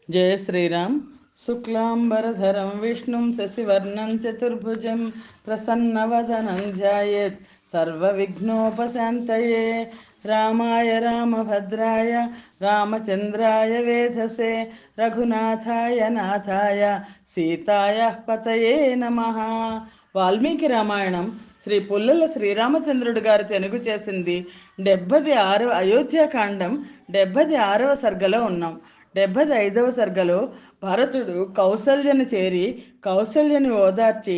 जय श्रीराम। शुक्लांबरधरं विष्णुं शशिवर्णं चतुर्भुजं प्रसन्नवदनं ध्यायेत् सर्वविघ्नोपशान्तये। रामाय रामभद्राय रामचन्द्राय वेधसे रघुनाथाय नाथाय सीताय पतये नमः। వాల్మీకి రామాయణం శ్రీ పుల్లల శ్రీరామచంద్రుడు గారు తెనుగు చేసింది 76వ అయోధ్యాకాండం 76వ సర్గలో ఉన్నాం. 75వ సర్గలో భరతుడు కౌసల్యను చేరి కౌసల్యని ఓదార్చి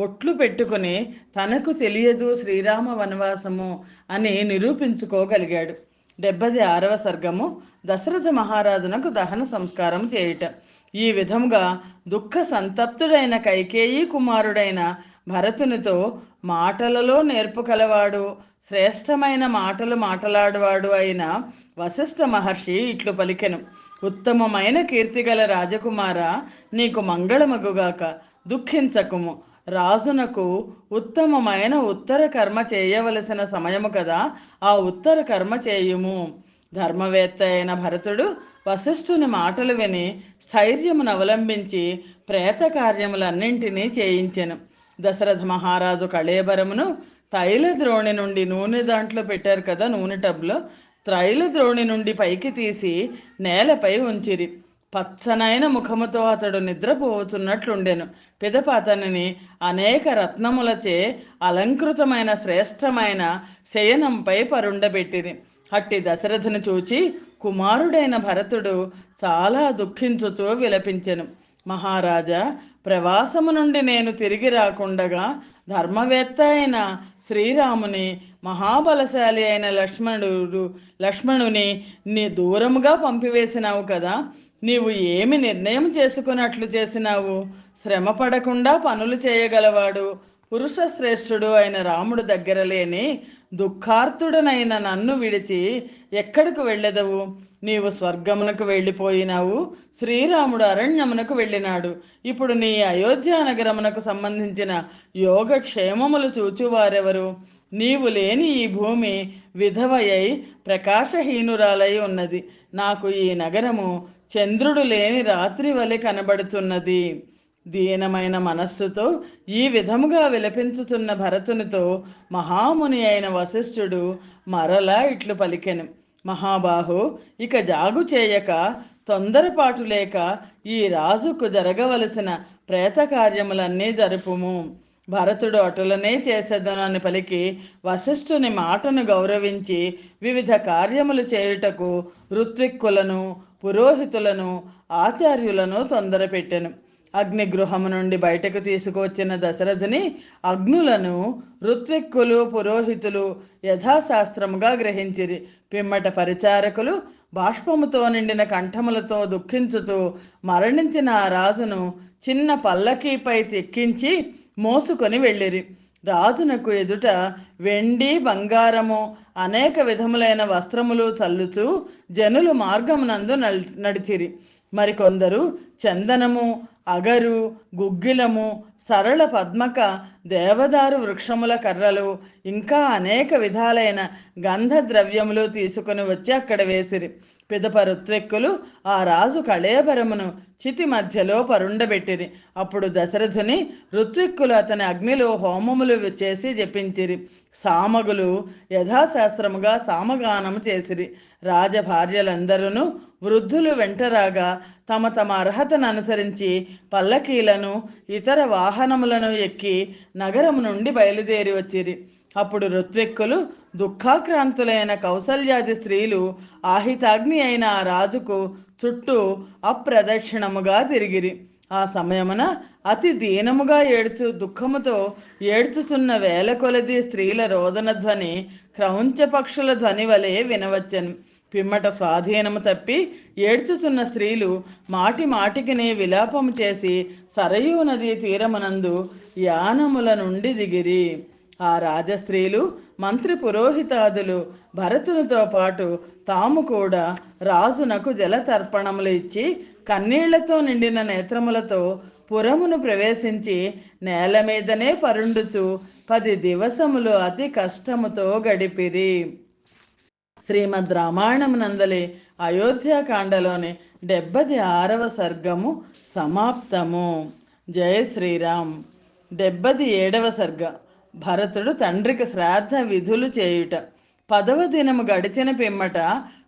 ఒట్లు పెట్టుకుని తనకు తెలియదు శ్రీరామ వనవాసము అని నిరూపించుకోగలిగాడు. 76వ సర్గము దశరథ మహారాజునకు దహన సంస్కారం చేయుట. ఈ విధముగా దుఃఖ సంతప్తుడైన కైకేయీ కుమారుడైన భరతునితో మాటలలో నేర్పు కలవాడు, శ్రేష్టమైన మాటలు మాట్లాడువాడు అయిన వశిష్ఠ మహర్షి ఇట్లు పలికెను. ఉత్తమమైన కీర్తిగల రాజకుమార, నీకు మంగళమగుగాక. దుఃఖించకుము. రాజునకు ఉత్తమమైన ఉత్తర కర్మ చేయవలసిన సమయము కదా, ఆ ఉత్తర కర్మ చేయుము. ధర్మవేత్త అయిన భరతుడు వశిష్ఠుని మాటలు విని స్థైర్యమును అవలంబించి ప్రేత కార్యములన్నింటినీ చేయించెను. దశరథ మహారాజు కళేబరమును తైల ద్రోణి నుండి నూనె దాంట్లో పెట్టారు కదా, నూనె టబ్లో త్రైల ద్రోణి నుండి పైకి తీసి నేలపై ఉంచిరి. పచ్చనైన ముఖముతో అతడు నిద్రపోతున్నట్లుండెను. పిదప అతనిని అనేక రత్నములచే అలంకృతమైన శ్రేష్టమైన శయనంపై పరుండబెట్టిరి. అట్టి దశరథుని చూచి కుమారుడైన భరతుడు చాలా దుఃఖించుతూ విలపించెను. మహారాజా, ప్రవాసము నుండి నేను తిరిగి రాకుండగా ధర్మవేత్త అయిన శ్రీరాముని, మహాబలశాలి అయిన లక్ష్మణుని నీ దూరముగా పంపివేసినావు కదా. నీవు ఏమి నిర్ణయం చేసుకున్నట్లు చేసినావు? శ్రమ పడకుండా పనులు చేయగలవాడు, పురుష శ్రేష్ఠుడు అయిన రాముడు దగ్గర లేని దుఃఖార్తుడనైన నన్ను విడిచి ఎక్కడికి వెళ్ళెదవు? నీవు స్వర్గమునకు వెళ్ళిపోయినావు, శ్రీరాముడు అరణ్యమునకు వెళ్ళినాడు. ఇప్పుడు నీ అయోధ్య నగరమునకు సంబంధించిన యోగక్షేమములు చూచువారెవరు? నీవు లేని ఈ భూమి విధవయై ప్రకాశహీనురాలై ఉన్నది. నాకు ఈ నగరము చంద్రుడు లేని రాత్రి వలె కనబడుతున్నది. దీనమైన మనస్సుతో ఈ విధముగా విలపించుతున్న భరతునితో మహాముని అయిన వశిష్ఠుడు మరలా ఇట్లు పలికెను. మహాబాహు, ఇక జాగు చేయక, తొందరపాటు లేక ఈ రాజుకు జరగవలసిన ప్రేత కార్యములన్నీ జరుపుము. భరతుడు అటులనే చేసేదనని పలికి వశిష్ఠుని మాటను గౌరవించి వివిధ కార్యములు చేయుటకు ఋత్విక్కులను, పురోహితులను, ఆచార్యులను తొందరపెట్టెను. అగ్నిగృహము నుండి బయటకు తీసుకువచ్చిన దశరథుని అగ్నులను ఋత్విక్కులు, పురోహితులు యథాశాస్త్రముగా గ్రహించిరి. పిమ్మట పరిచారకులు బాష్పముతో నిండిన కంఠములతో దుఃఖించుతూ మరణించిన ఆ రాజును చిన్న పల్లకీపై తెక్కించి మోసుకొని వెళ్ళిరి. రాజునకు ఎదుట వెండి, బంగారము, అనేక విధములైన వస్త్రములు చల్లుచూ జనులు మార్గమునందు నడిచిరి. మరికొందరు చందనము, అగరు, గుగ్గిలము, సరళ పద్మక, దేవదారు వృక్షముల కర్రలు, ఇంకా అనేక విధాలైన గంధ ద్రవ్యములు తీసుకుని వచ్చి అక్కడ వేసిరి. పిదప ఋత్విక్కులు ఆ రాజు కళేబరమును చితి మధ్యలో పరుండబెట్టిరి. అప్పుడు దశరథుని ఋత్విక్కులు అతని అగ్నిలో హోమములు చేసి జపించిరి. సామగులు యథాశాస్త్రముగా సామగానము చేసిరి. రాజభార్యలందరూ వృద్ధులు వెంటరాగా తమ తమ అర్హతను అనుసరించి పల్లకీలను, ఇతర వాహనములను ఎక్కి నగరము నుండి బయలుదేరి వచ్చిరి. అప్పుడు ఋత్విక్కులు దుఃఖాక్రాంతులైన కౌసల్యాది స్త్రీలు ఆహితాగ్ని అయిన ఆ రాజుకు చుట్టూ అప్రదక్షిణముగా తిరిగిరి. ఆ సమయమున అతి దీనముగా దుఃఖముతో ఏడ్చుతున్న వేల కొలది స్త్రీల రోదన ధ్వని క్రౌంచ పక్షుల ధ్వని వలె వినవచ్చను. పిమ్మట స్వాధీనము తప్పి ఏడ్చుతున్న స్త్రీలు మాటి మాటికిని విలాపము చేసి సరయూ నదీ తీరమునందు యానముల నుండి దిగిరి. ఆ రాజస్త్రీలు, మంత్రి పురోహితాదులు భరతునితో పాటు తాము కూడా రాజునకు జలతర్పణములు ఇచ్చి కన్నీళ్లతో నిండిన నేత్రములతో పురమును ప్రవేశించి నేల మీదనే పరుండుచు 10 దివసములు అతి కష్టముతో గడిపిరి. శ్రీమద్ రామాయణం నందలి అయోధ్యాకాండలోని 76వ సర్గము సమాప్తము. జయ శ్రీరామ్. 77వ సర్గ. భరతుడు తండ్రికి శ్రాద్ధ విధులు చేయుట. 10వ దినము గడిచిన పిమ్మట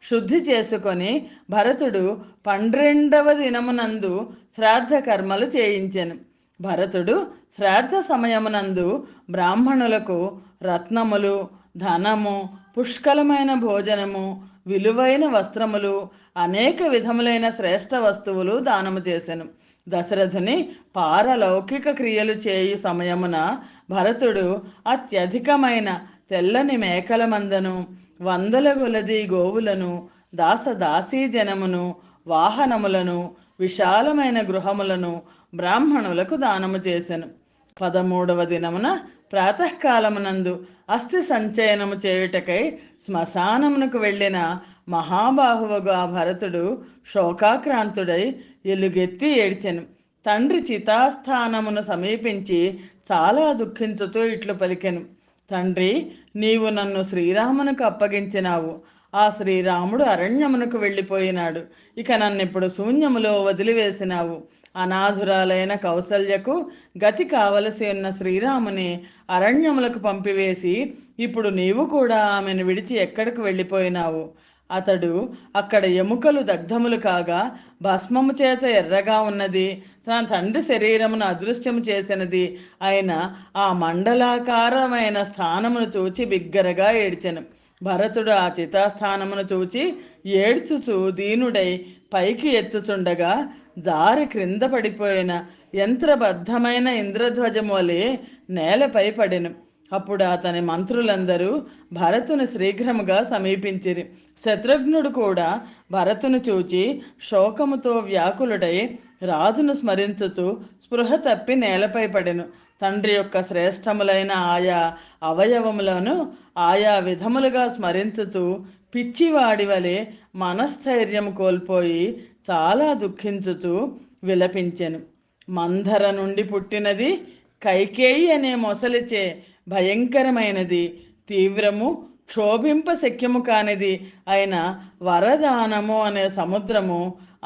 శుద్ధి చేసుకొని భరతుడు 12వ దినమునందు శ్రాద్ధ కర్మలు చేయించెను. భరతుడు శ్రాద్ధ సమయమునందు బ్రాహ్మణులకు రత్నములు, ధనము, పుష్కలమైన భోజనము, విలువైన వస్త్రములు, అనేక విధములైన శ్రేష్ఠ వస్తువులు దానము చేసెను. దశరథుని పారలౌకిక క్రియలు చేయు సమయమున భరతుడు అత్యధికమైన తెల్లని మేకల మందను, వందల కొలది గోవులను, దాసదాసీ జనమును, వాహనములను, విశాలమైన గృహములను బ్రాహ్మణులకు దానము చేసెను. 13వ దినమున ప్రాతకాలమునందు అస్థి సంచయనము చేయుటకై శ్మశానమునకు వెళ్ళిన మహాబాహువుగా భరతుడు శోకాక్రాంతుడై ఎలుగెత్తి ఏడ్చెను. తండ్రి చితాస్థానమును సమీపించి చాలా దుఃఖించుతూ ఇట్లు పలికెను: తండ్రి, నీవు నన్ను శ్రీరామునకు అప్పగించినావు. ఆ శ్రీరాముడు అరణ్యమునకు వెళ్ళిపోయినాడు. ఇక నన్నిప్పుడు శూన్యములో వదిలివేసినావు. అనాథురాలైన కౌసల్యకు గతి కావలసి ఉన్న శ్రీరాముని అరణ్యములకు పంపివేసి ఇప్పుడు నీవు కూడా ఆమెను విడిచి ఎక్కడికి వెళ్ళిపోయినావు? అతడు అక్కడ ఎముకలు దగ్ధములు కాగా భస్మము చేత ఎర్రగా ఉన్నది, తన తండ్రి శరీరమును అదృశ్యము చేసినది అయిన ఆ మండలాకారమైన స్థానమును చూచి బిగ్గరగా ఏడ్చెను. భరతుడు ఆ చితాస్థానమును చూచి ఏడ్చుచూ దీనుడై పైకి ఎత్తుచుండగా జారి క్రింద పడిపోయిన యంత్రబద్ధమైన ఇంద్రధ్వజము వలె నేలపై పడెను. అప్పుడు అతని మంత్రులందరూ భరతుని శీఘ్రముగా సమీపించిరి. శత్రుఘ్నుడు కూడా భరతుని చూచి శోకముతో వ్యాకులుడై రాజును స్మరించుచు స్పృహ తప్పి నేలపై పడెను. తండ్రి యొక్క శ్రేష్టములైన ఆయా అవయవములను ఆయా విధములుగా స్మరించుచు పిచ్చివాడి వలె మనస్థైర్యము కోల్పోయి చాలా దుఃఖించుచు విలపించెను. మంధర నుండి పుట్టినది కైకేయి అనే మొసలిచే భయంకరమైనది, తీవ్రము, క్షోభింప శక్యము కానిది అయిన వరదానము అనే సముద్రము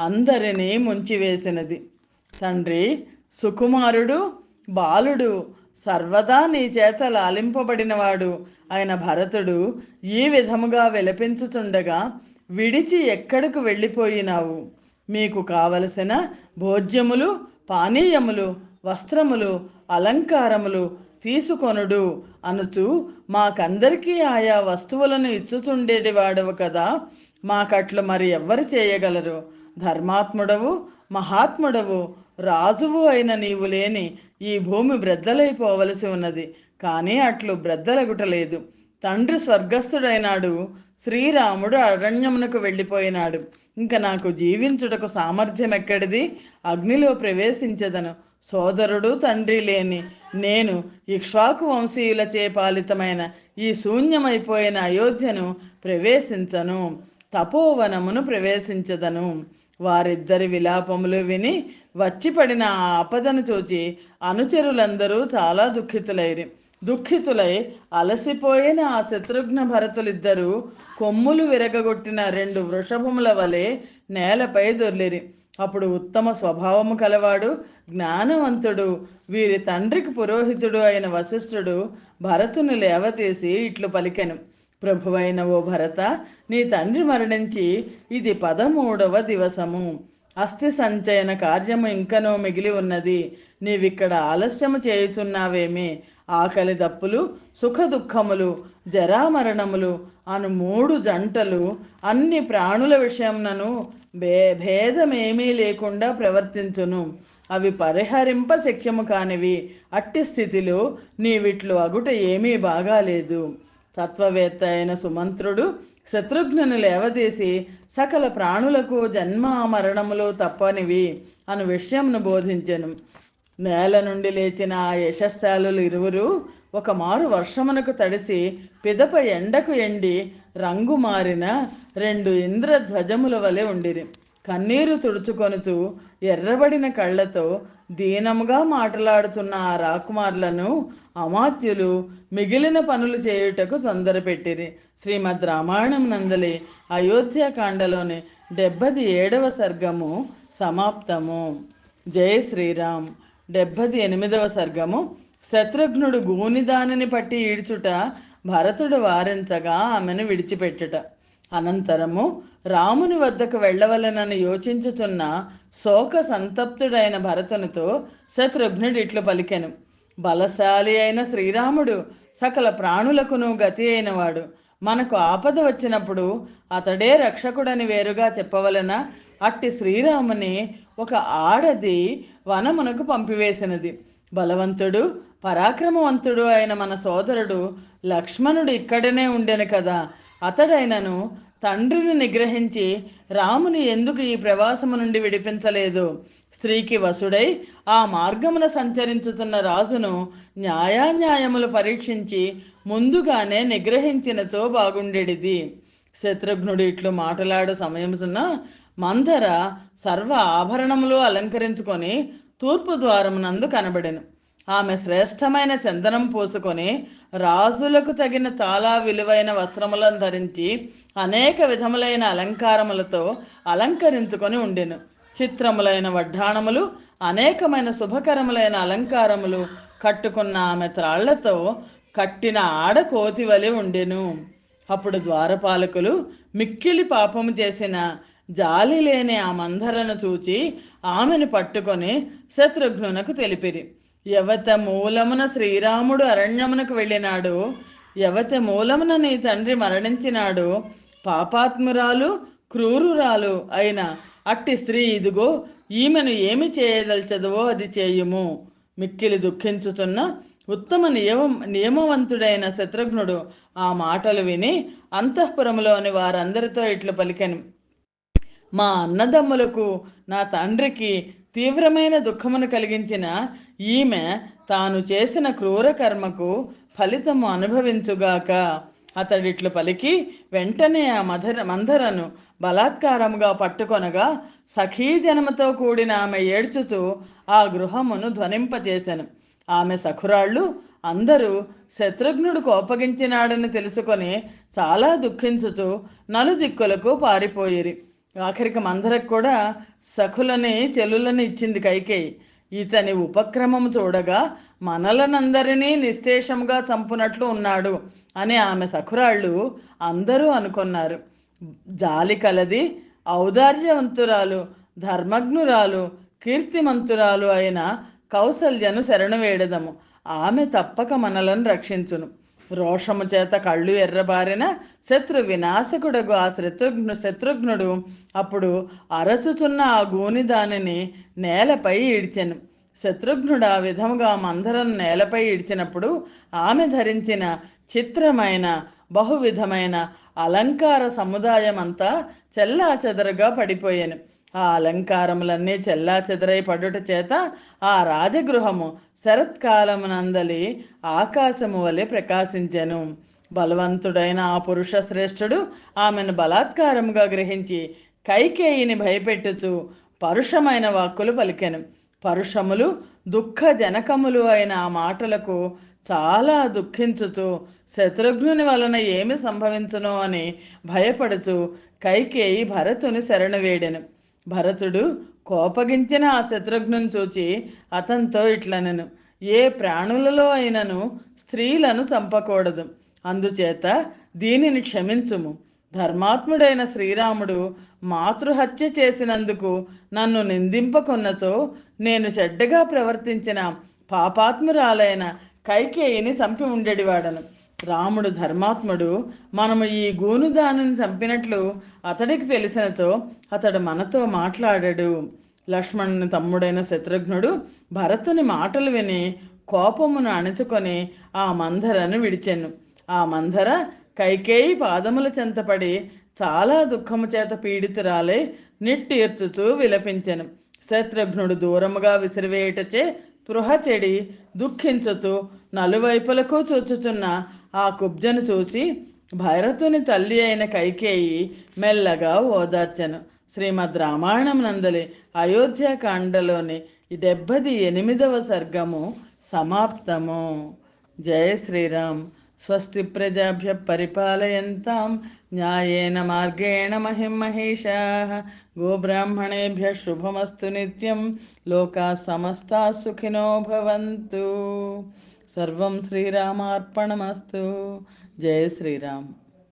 అందరినీ ముంచివేసినది. తండ్రి, సుకుమారుడు, బాలుడు, సర్వదా నీ చేత లాలింపబడినవాడు ఆయన భరతుడు ఈ విధముగా విలపించుచుండగా విడిచి ఎక్కడకు వెళ్ళిపోయినావు? మీకు కావలసిన భోజ్యములు, పానీయములు, వస్త్రములు, అలంకారములు తీసుకొనుడు అనుచు మాకందరికీ ఆయా వస్తువులను ఇచ్చుచుండేటివాడవు కదా. మాకట్లు మరి ఎవ్వరు చేయగలరు? ధర్మాత్ముడవు, మహాత్ముడవు, రాజువు అయిన నీవు లేని ఈ భూమి బ్రద్దలైపోవలసి ఉన్నది. కానీ అట్లు బ్రద్దలగుటలేదు. తండ్రి స్వర్గస్థుడైనాడు, శ్రీరాముడు అరణ్యమునకు వెళ్ళిపోయినాడు. ఇంక నాకు జీవించుటకు సామర్థ్యం ఎక్కడిది? అగ్నిలో ప్రవేశించదను. సోదరుడు, తండ్రి లేని నేను ఇక్ష్వాకు వంశీయులచే పాలితమైన ఈ శూన్యమైపోయిన అయోధ్యను ప్రవేశించను, తపోవనమును ప్రవేశించదను. వారిద్దరి విలాపములు విని వచ్చిపడిన ఆ ఆపదను చూచి అనుచరులందరూ చాలా దుఃఖితులై అలసిపోయిన ఆ శత్రుఘ్న భరతులిద్దరూ కొమ్ములు విరగగొట్టిన 2 వృషభముల వలె నేలపై దొర్లిరి. అప్పుడు ఉత్తమ స్వభావము కలవాడు, జ్ఞానవంతుడు, వీరి తండ్రికి పురోహితుడు అయిన వశిష్ఠుడు భరతుని లేవతీసి ఇట్లు పలికెను: ప్రభువైన ఓ భరత, నీ తండ్రి మరణించి ఇది 13వ దివసము. అస్థి సంచయన కార్యము ఇంకనో మిగిలి ఉన్నది. నీవిక్కడ ఆలస్యము చేయుచున్నావేమి? ఆకలి దప్పులు, సుఖ దుఃఖములు, జరామరణములు అను 3 జంటలు అన్ని ప్రాణుల విషయమునను భేదమేమీ లేకుండా ప్రవర్తించును. అవి పరిహరింప శక్యము కానివి. అట్టి స్థితిలో నీవిట్లు అగుట ఏమీ బాగాలేదు. తత్వవేత్త అయిన సుమంత్రుడు శత్రుఘ్నుని లేవదీసి సకల ప్రాణులకు జన్మ మరణములు తప్పనివి అను విషయంను బోధించెను. నేల నుండి లేచిన ఆ యశస్శాలులు ఇరువురు ఒక మారు వర్షమునకు తడిసి పిదప ఎండకు ఎండి రంగు మారిన 2 ఇంద్రధ్వజముల వలె ఉండిరి. కన్నీరు తుడుచుకొనుచు ఎర్రబడిన కళ్ళతో దీనముగా మాట్లాడుతున్న ఆ రాకుమారులను అమాత్యులు మిగిలిన పనులు చేయుటకు తొందరపెట్టిరి. శ్రీమద్ రామాయణం నందలి అయోధ్యాకాండలోని 77వ సర్గము సమాప్తము. జయ శ్రీరామ్. 78వ సర్గము. శత్రుఘ్నుడు గూని దానిని పట్టి ఈడ్చుట, భరతుడు వారించగా ఆమెను విడిచిపెట్టుట. అనంతరము రాముని వద్దకు వెళ్ళవలెనని యోచించుతున్న శోక సంతప్తుడైన భరతునితో శత్రుఘ్నుడు ఇట్లు పలికెను. బలశాలి అయిన శ్రీరాముడు సకల ప్రాణులకును గతి అయినవాడు. మనకు ఆపద వచ్చినప్పుడు అతడే రక్షకుడని వేరుగా చెప్పవలన? అట్టి శ్రీరాముని ఒక ఆడది వనమునకు పంపివేసినది. బలవంతుడు పరాక్రమవంతుడు అయిన మన సోదరుడు లక్ష్మణుడు ఇక్కడనే ఉండెను కదా. అతడైనను తండ్రిని నిగ్రహించి రాముని ఎందుకు ఈ ప్రవాసము నుండి విడిపించలేదు? స్త్రీకి వసుడై ఆ మార్గమున సంచరించుతున్న రాజును న్యాయాన్యాయములు పరీక్షించి ముందుగానే నిగ్రహించినతో బాగుండేడిది. శత్రుఘ్నుడు ఇట్లు మాట్లాడు సమయమున మందర సర్వ ఆభరణములు అలంకరించుకొని తూర్పు ద్వారమునందు కనబడెను. ఆమె శ్రేష్టమైన చందనం పూసుకొని రాజులకు తగిన చాలా విలువైన వస్త్రములను ధరించి అనేక విధములైన అలంకారములతో అలంకరించుకొని ఉండెను. చిత్రములైన వడ్డాణములు, అనేకమైన శుభకరములైన అలంకారములు కట్టుకున్న ఆమె త్రాళ్లతో కట్టిన ఆడ కోతివలె ఉండెను. అప్పుడు ద్వారపాలకులు మిక్కిలి పాపము చేసిన జాలి లేని ఆ మందరను చూచి ఆమెను పట్టుకొని శత్రుఘ్నునకు తెలిపిరి. యవత మూలమున శ్రీరాముడు అరణ్యమునకు వెళ్ళినాడు, యవత మూలమున నీ తండ్రి మరణించినాడు. పాపాత్మురాలు క్రూరురాలు అయిన అట్టి స్త్రీ ఇదిగో, ఈమెను ఏమి చేయదల్చదో అది చేయుము. మిక్కిలి దుఃఖించుతున్న ఉత్తమ నియమవంతుడైన శత్రుఘ్నుడు ఆ మాటలు విని అంతఃపురములోని వారందరితో ఇట్లు పలికెను. మా అన్నదమ్ములకు నా తండ్రికి తీవ్రమైన దుఃఖమును కలిగించిన ఈమె తాను చేసిన క్రూర కర్మకు ఫలితము అనుభవించుగాక. అతడిట్లు పలికి వెంటనే ఆ మందరను బలాత్కారముగా పట్టుకొనగా సఖీజనముతో కూడిన ఆమె ఏడ్చుతూ ఆ గృహమును ధ్వనింపచేశాను. ఆమె సఖురాళ్ళు అందరూ శత్రుఘ్నుడు కోపగించినాడని తెలుసుకొని చాలా దుఃఖించుతూ నలుదిక్కులకు పారిపోయిరి. ఆఖరికి మందరకు కూడా సఖులని చెల్లులని ఇచ్చింది కైకేయి. ఇతని ఉపక్రమము చూడగా మనలనందరినీ నిశ్శేషంగా చంపునట్లు ఉన్నాడు అని ఆమె సఖురాళ్ళు అందరూ అనుకున్నారు. జాలి కలది, ఔదార్యవంతురాలు, ధర్మజ్ఞురాలు, కీర్తిమంతురాలు అయిన కౌసల్యను శరణు వేడదము. ఆమె తప్పక మనలను రక్షించును. రోషము చేత కళ్ళు ఎర్రబారిన శత్రు వినాశకుడగు ఆ శత్రుఘ్నుడు అప్పుడు అరచుతున్న ఆ గూని దానిని నేలపై ఈడ్చెను. శత్రుఘ్నుడు ఆ విధముగా మందరను నేలపై ఈడ్చినప్పుడు ఆమె ధరించిన చిత్రమైన బహువిధమైన అలంకార సముదాయం అంతా చెల్లా చెదరగా పడిపోయాను. ఆ అలంకారములన్నీ చెల్లా చెదరై పడుట చేత ఆ రాజగృహము శరత్కాలమునందలి ఆకాశము వలె ప్రకాశించెను. బలవంతుడైన ఆ పురుష శ్రేష్ఠుడు ఆమెను బలాత్కారముగా గ్రహించి కైకేయిని భయపెట్టుచు పరుషమైన వాక్కులు పలికెను. పరుషములు దుఃఖజనకములు అయిన ఆ మాటలకు చాలా దుఃఖించుతూ శత్రుఘ్నుని వలన ఏమి సంభవించునో అని భయపడుతూ కైకేయి భరతుని శరణు వేడెను. భరతుడు కోపగించిన ఆ శత్రుఘ్నుని చూచి అతనితో ఇట్లనెను. ఏ ప్రాణులలో అయినను స్త్రీలను చంపకూడదు. అందుచేత దీనిని క్షమించుము. ధర్మాత్ముడైన శ్రీరాముడు మాతృహత్య చేసినందుకు నన్ను నిందింపకొన్నచో నేను చెడ్డగా ప్రవర్తించిన పాపాత్మురాలైన కైకేయిని చంపి ఉండేవాడను. రాముడు ధర్మాత్ముడు. మనము ఈ గూనుదానిని చంపినట్లు అతడికి తెలిసినచో అతడు మనతో మాట్లాడాడు. లక్ష్మణుని తమ్ముడైన శత్రుఘ్నుడు భరతుని మాటలు విని కోపమును అణచుకొని ఆ మందరను విడిచెను. ఆ మందర కైకేయి పాదముల చెంతపడి చాలా దుఃఖము చేత పీడితురాలై నిట్టీర్చుచూ విలపించెను. శత్రుఘ్నుడు దూరముగా విసిరివేయటచే స్పృహ చెడి దుఃఖించుచు నలువైపులకు చూచుచున్న ఆ కుబ్జను చూసి భరతుని తల్లి అయిన కైకేయి మెల్లగా ఓదార్చెను. శ్రీమద్ రామాయణం నందలి అయోధ్యకాండలోని 78వ సర్గము సమాప్తము. జయ శ్రీరామ్. స్వస్తి ప్రజాభ్య పరిపాలయంతాం న్యాయేన మార్గేణ మహిం మహేషాః. గోబ్రాహ్మణేభ్య శుభమస్తు నిత్యం. లోకా సమస్తా సుఖినో భవంతు. సర్వం శ్రీరామార్పణమస్తు. జయ శ్రీరామ్.